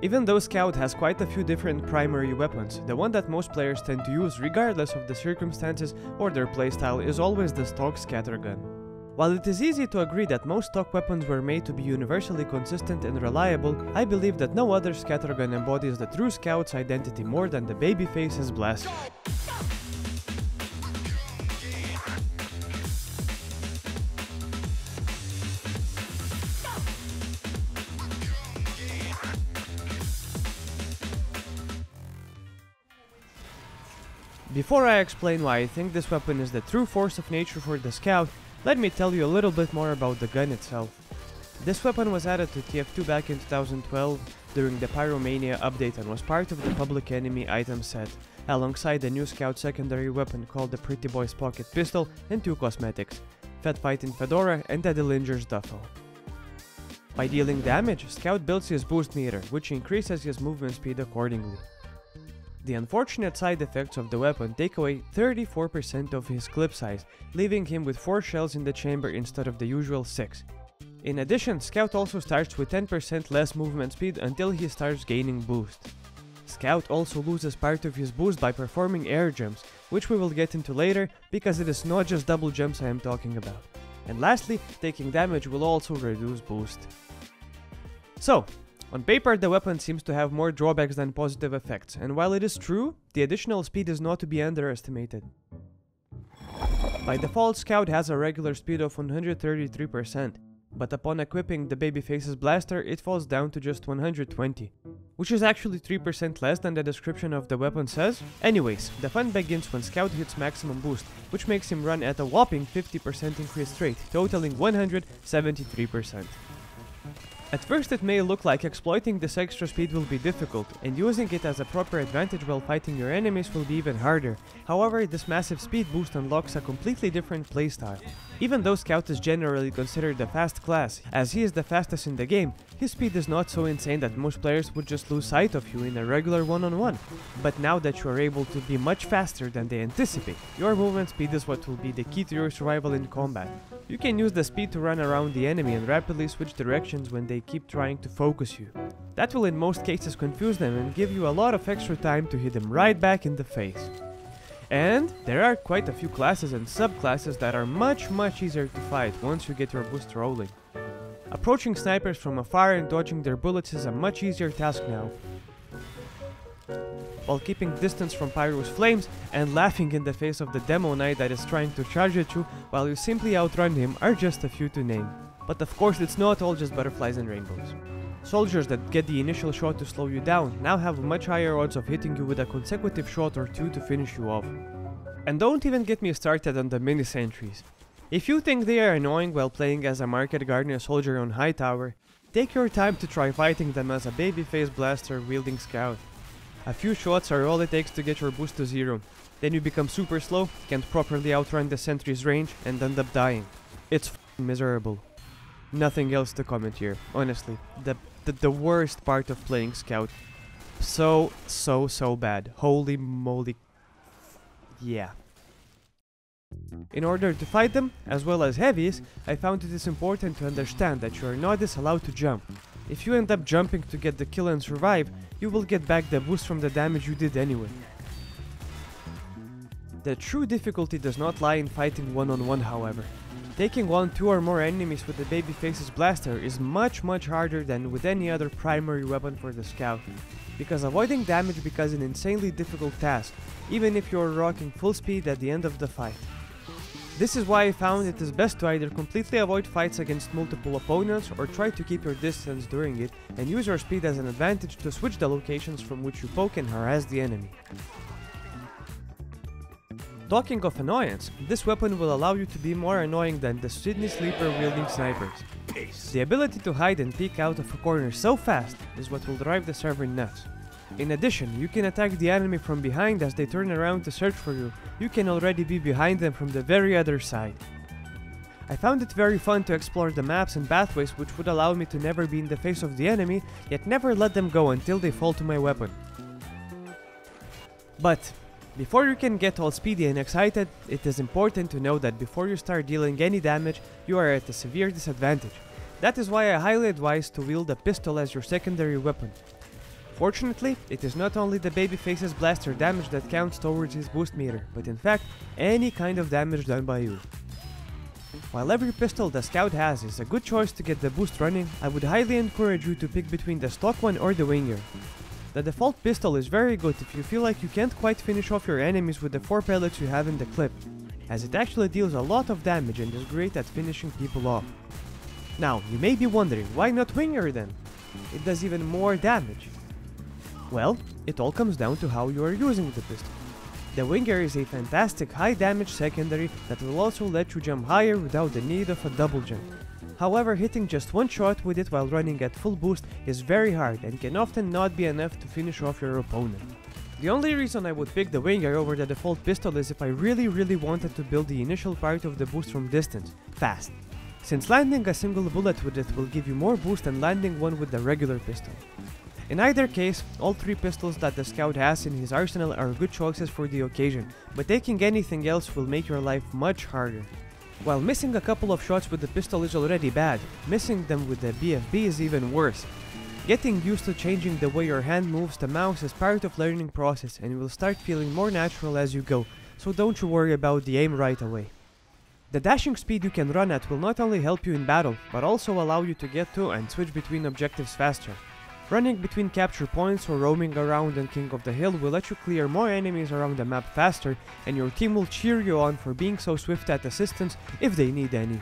Even though Scout has quite a few different primary weapons, the one that most players tend to use regardless of the circumstances or their playstyle is always the stock Scattergun. While it is easy to agree that most stock weapons were made to be universally consistent and reliable, I believe that no other Scattergun embodies the true Scout's identity more than the Babyface's blaster. Before I explain why I think this weapon is the true force of nature for the Scout, let me tell you a little bit more about the gun itself. This weapon was added to TF2 back in 2012 during the Pyromania update and was part of the Public Enemy item set, alongside the new Scout secondary weapon called the Pretty Boy's Pocket Pistol and 2 cosmetics, Fat Fighting Fedora and the Dillinger's Duffel. By dealing damage, Scout builds his boost meter, which increases his movement speed accordingly. The unfortunate side effects of the weapon take away 34% of his clip size, leaving him with 4 shells in the chamber instead of the usual 6. In addition, Scout also starts with 10% less movement speed until he starts gaining boost. Scout also loses part of his boost by performing air jumps, which we will get into later because it is not just double jumps I am talking about. And lastly, taking damage will also reduce boost. So, on paper, the weapon seems to have more drawbacks than positive effects, and while it is true, the additional speed is not to be underestimated. By default, Scout has a regular speed of 133%, but upon equipping the Babyface's blaster, it falls down to just 120, which is actually 3% less than the description of the weapon says. Anyways, the fun begins when Scout hits maximum boost, which makes him run at a whopping 50% increased rate, totaling 173%. At first it may look like exploiting this extra speed will be difficult, and using it as a proper advantage while fighting your enemies will be even harder. However, this massive speed boost unlocks a completely different playstyle. Even though Scout is generally considered the fast class, as he is the fastest in the game, his speed is not so insane that most players would just lose sight of you in a regular one-on-one. But now that you are able to be much faster than they anticipate, your movement speed is what will be the key to your survival in combat. You can use the speed to run around the enemy and rapidly switch directions when they keep trying to focus you. That will in most cases confuse them and give you a lot of extra time to hit them right back in the face. And there are quite a few classes and subclasses that are much easier to fight once you get your boost rolling. Approaching snipers from afar and dodging their bullets is a much easier task now, while keeping distance from Pyro's flames and laughing in the face of the demo knight that is trying to charge at you while you simply outrun him are just a few to name. But of course it's not all just butterflies and rainbows. Soldiers that get the initial shot to slow you down now have much higher odds of hitting you with a consecutive shot or 2 to finish you off. And don't even get me started on the mini sentries. If you think they are annoying while playing as a market gardener soldier on high tower, take your time to try fighting them as a Babyface blaster wielding Scout. A few shots are all it takes to get your boost to 0. Then you become super slow, can't properly outrun the sentry's range, and end up dying. It's f***ing miserable. Nothing else to comment here, honestly. The worst part of playing Scout. So bad. Holy moly. Yeah. In order to fight them, as well as heavies, I found it is important to understand that you are not allowed to jump. If you end up jumping to get the kill and survive, you will get back the boost from the damage you did anyway. The true difficulty does not lie in fighting one-on-one, however. Taking on 2 or more enemies with the Babyface's blaster is much harder than with any other primary weapon for the Scout, because avoiding damage becomes an insanely difficult task, even if you are rocking full speed at the end of the fight. This is why I found it is best to either completely avoid fights against multiple opponents or try to keep your distance during it and use your speed as an advantage to switch the locations from which you poke and harass the enemy. Talking of annoyance, this weapon will allow you to be more annoying than the Sydney Sleeper wielding snipers. The ability to hide and peek out of a corner so fast is what will drive the server nuts. In addition, you can attack the enemy from behind as they turn around to search for you. You can already be behind them from the very other side. I found it very fun to explore the maps and pathways which would allow me to never be in the face of the enemy, yet never let them go until they fall to my weapon. But before you can get all speedy and excited, it is important to know that before you start dealing any damage, you are at a severe disadvantage. That is why I highly advise to wield a pistol as your secondary weapon. Fortunately, it is not only the Babyface's blaster damage that counts towards his boost meter, but in fact, any kind of damage done by you. While every pistol the Scout has is a good choice to get the boost running, I would highly encourage you to pick between the stock one or the Winger. The default pistol is very good if you feel like you can't quite finish off your enemies with the 4 pellets you have in the clip, as it actually deals a lot of damage and is great at finishing people off. Now, you may be wondering, why not Winger then? It does even more damage. Well, it all comes down to how you are using the pistol. The Winger is a fantastic high damage secondary that will also let you jump higher without the need of a double jump. However, hitting just one shot with it while running at full boost is very hard and can often not be enough to finish off your opponent. The only reason I would pick the Winger over the default pistol is if I really wanted to build the initial part of the boost from distance, fast, since landing a single bullet with it will give you more boost than landing one with the regular pistol. In either case, all 3 pistols that the Scout has in his arsenal are good choices for the occasion, but taking anything else will make your life much harder. While missing a couple of shots with the pistol is already bad, missing them with the BFB is even worse. Getting used to changing the way your hand moves the mouse is part of learning process and will start feeling more natural as you go, so don't you worry about the aim right away. The dashing speed you can run at will not only help you in battle, but also allow you to get to and switch between objectives faster. Running between capture points or roaming around on King of the Hill will let you clear more enemies around the map faster, and your team will cheer you on for being so swift at assistance if they need any.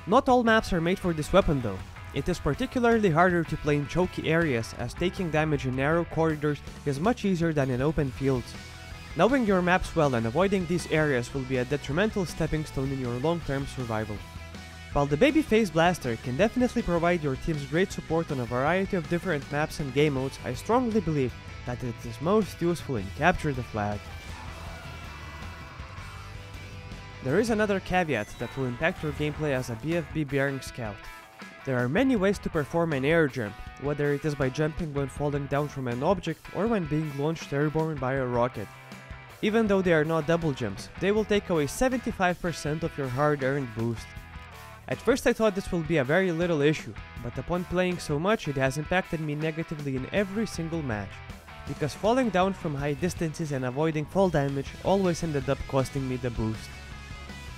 Not all maps are made for this weapon though. It is particularly harder to play in choky areas, as taking damage in narrow corridors is much easier than in open fields. Knowing your maps well and avoiding these areas will be a detrimental stepping stone in your long-term survival. While the Babyface blaster can definitely provide your teams great support on a variety of different maps and game modes, I strongly believe that it is most useful in Capture the Flag. There is another caveat that will impact your gameplay as a BFB bearing Scout. There are many ways to perform an air jump, whether it is by jumping when falling down from an object or when being launched airborne by a rocket. Even though they are not double jumps, they will take away 75% of your hard-earned boost. At first I thought this will be a very little issue, but upon playing so much it has impacted me negatively in every single match, because falling down from high distances and avoiding fall damage always ended up costing me the boost.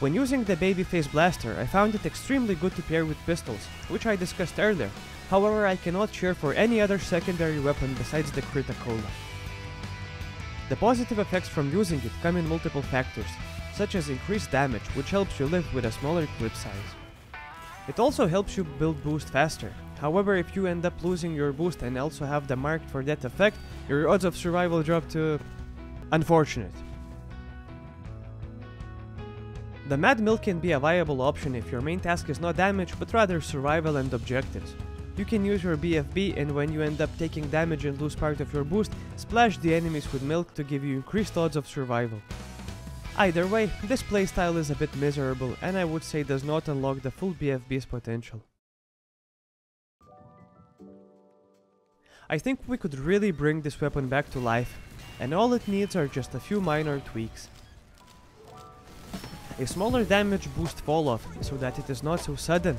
When using the Babyface blaster, I found it extremely good to pair with pistols, which I discussed earlier. However, I cannot cheer for any other secondary weapon besides the Criticola. The positive effects from using it come in multiple factors, such as increased damage, which helps you live with a smaller clip size. It also helps you build boost faster. However, if you end up losing your boost and also have the marked for death effect, your odds of survival drop to unfortunate. The Mad Mill can be a viable option if your main task is not damage but rather survival and objectives. You can use your BFB, and when you end up taking damage and lose part of your boost, splash the enemies with milk to give you increased odds of survival. Either way, this playstyle is a bit miserable and I would say does not unlock the full BFB's potential. I think we could really bring this weapon back to life, and all it needs are just a few minor tweaks. A smaller damage boost fall off, so that it is not so sudden.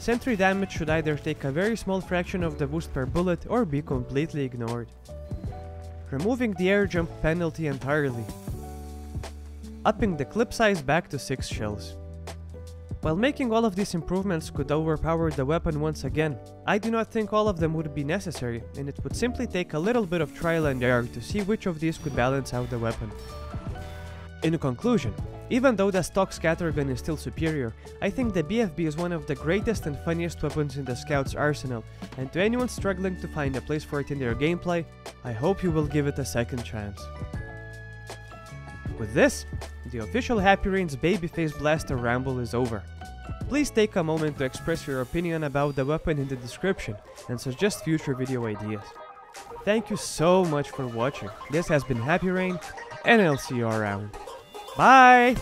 Sentry damage should either take a very small fraction of the boost per bullet or be completely ignored. Removing the air jump penalty entirely. Upping the clip size back to 6 shells. While making all of these improvements could overpower the weapon once again, I do not think all of them would be necessary, and it would simply take a little bit of trial and error to see which of these could balance out the weapon. In conclusion, even though the stock Scattergun is still superior, I think the BFB is one of the greatest and funniest weapons in the Scout's arsenal, and to anyone struggling to find a place for it in their gameplay, I hope you will give it a second chance. With this, the official Happy Rain's Babyface Blaster ramble is over. Please take a moment to express your opinion about the weapon in the description and suggest future video ideas. Thank you so much for watching. This has been Happy Rain, and I'll see you around. Bye!